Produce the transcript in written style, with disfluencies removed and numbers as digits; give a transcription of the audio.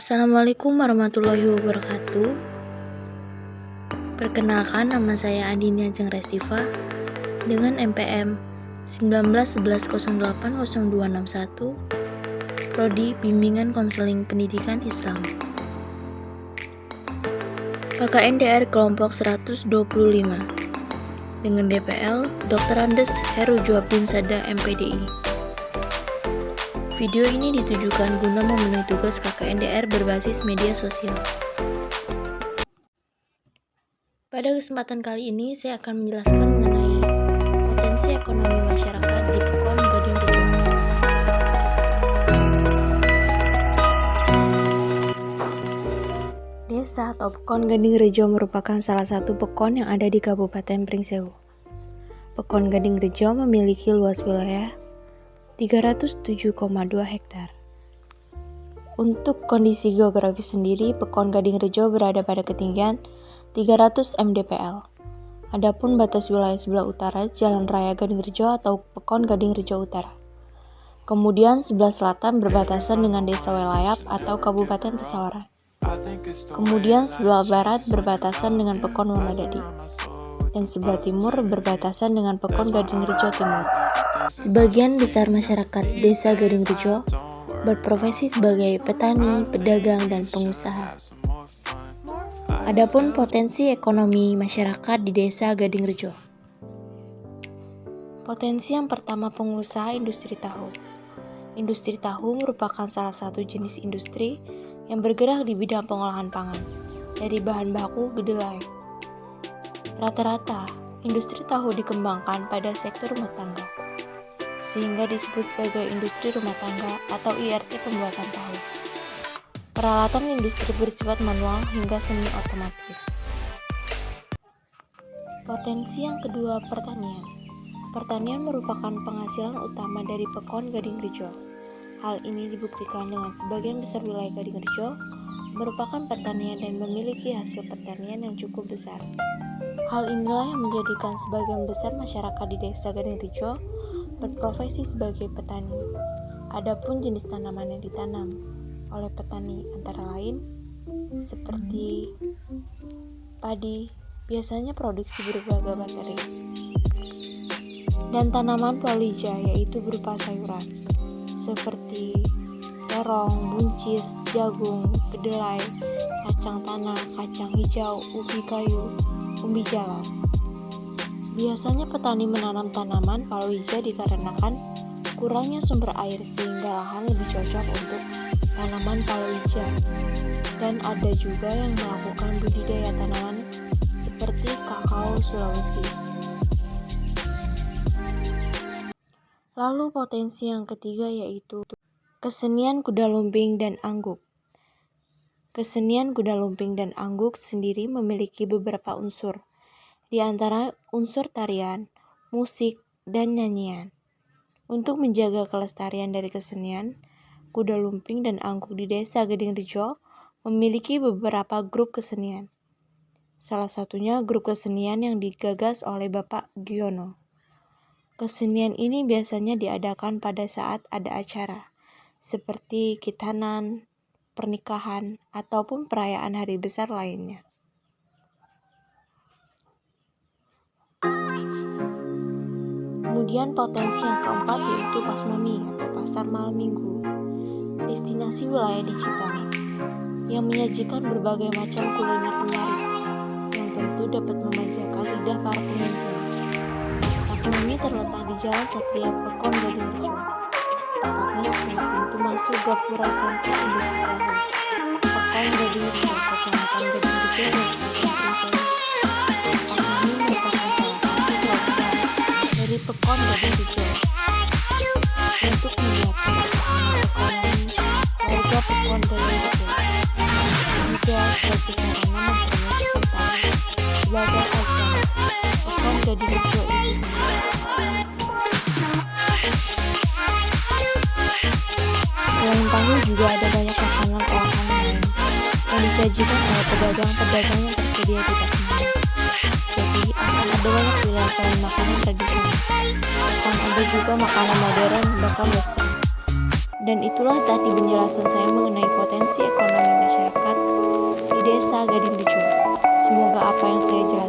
Assalamualaikum warahmatullahi wabarakatuh. Perkenalkan, nama saya Adinia Ajeng Restiva dengan NPM 1911080261, Prodi Bimbingan Konseling Pendidikan Islam. KKNDR kelompok 125 dengan DPL Dr. Andes Heru Juabdin Sada MPDI. Video ini ditujukan guna memenuhi tugas KKNDR berbasis media sosial. Pada kesempatan kali ini, saya akan menjelaskan mengenai potensi ekonomi masyarakat di Pekon Gading Rejo. Desa atau Pekon Gading Rejo merupakan salah satu pekon yang ada di Kabupaten Pringsewu. Pekon Gading Rejo memiliki luas wilayah 307,2 hektar. Untuk kondisi geografis sendiri, Pekon Gading Rejo berada pada ketinggian 300 mdpl. Adapun batas wilayah sebelah utara Jalan Raya Gading Rejo atau Pekon Gading Rejo Utara. Kemudian sebelah selatan berbatasan dengan Desa Welayap atau Kabupaten Pesawaran. Kemudian sebelah barat berbatasan dengan Pekon Wonodadi. Dan sebelah timur berbatasan dengan Pekon Gading Rejo Timur. Sebagian besar masyarakat Desa Gading Rejo berprofesi sebagai petani, pedagang, dan pengusaha. Adapun potensi ekonomi masyarakat di Desa Gading Rejo. Potensi yang pertama, pengusaha industri tahu. Industri tahu merupakan salah satu jenis industri yang bergerak di bidang pengolahan pangan dari bahan baku kedelai. Rata-rata, industri tahu dikembangkan pada sektor rumah tangga, sehingga disebut sebagai industri rumah tangga atau IRT pembuatan tahu. Peralatan industri bersifat manual hingga semi otomatis. Potensi yang kedua, pertanian. Pertanian merupakan penghasilan utama dari Pekon Gading Rejo. Hal ini dibuktikan dengan sebagian besar wilayah Gading Rejo merupakan pertanian dan memiliki hasil pertanian yang cukup besar. Hal inilah yang menjadikan sebagian besar masyarakat di Desa Gading Rejo berprofesi sebagai petani. Adapun jenis tanaman yang ditanam oleh petani antara lain seperti padi, biasanya produksi berbagai materi, dan tanaman palawija yaitu berupa sayuran seperti terong, buncis, jagung, kedelai, kacang tanah, kacang hijau, ubi kayu, umbi jalar. Biasanya petani menanam tanaman palawija dikarenakan kurangnya sumber air sehingga lahan lebih cocok untuk tanaman palawija. Dan ada juga yang melakukan budidaya tanaman seperti kakao Sulawesi. Lalu potensi yang ketiga yaitu kesenian kuda lumping dan angguk. Kesenian kuda lumping dan angguk sendiri memiliki beberapa unsur, di antara unsur tarian, musik, dan nyanyian. Untuk menjaga kelestarian dari kesenian, kuda lumping dan angguk di Desa Gading Rejo memiliki beberapa grup kesenian. Salah satunya grup kesenian yang digagas oleh Bapak Giono. Kesenian ini biasanya diadakan pada saat ada acara, seperti khitanan, pernikahan, ataupun perayaan hari besar lainnya. Kemudian potensi yang keempat yaitu Pasmami atau Pasar Malam Minggu. Destinasi wilayah digital yang menyajikan berbagai macam kuliner menarik yang tentu dapat memanjakan lidah para pengunjung. Pasmami terletak di Jalan Satria Pekon Gading Rejo, tepatnya sebelah pintu masuk Gapura Sentral Industri Tahu, Pekon Gading Rejo, Kecamatan Gading Rejo, Kabupaten Pringsewu. Pasmami merupakan salah satu program dari Pekon Gading Rejo untuk menyiapkan ekonomi warga Pekon Gading Rejo, juga sebagai sarana mempromosi tari sebagai ajang Pekon Gading Rejo itu sendiri. Selain tahu juga ada banyak makanan olahan lain yang disajikan oleh pedagang-pedagang yang tersedia di Pasmami. Jadi akan ada banyak pilihan selain makanan tradisional. Akan ada juga makanan modern bahkan western. Dan itulah tadi penjelasan saya mengenai potensi ekonomi Desa Gading Rejo. Semoga apa yang saya jelaskan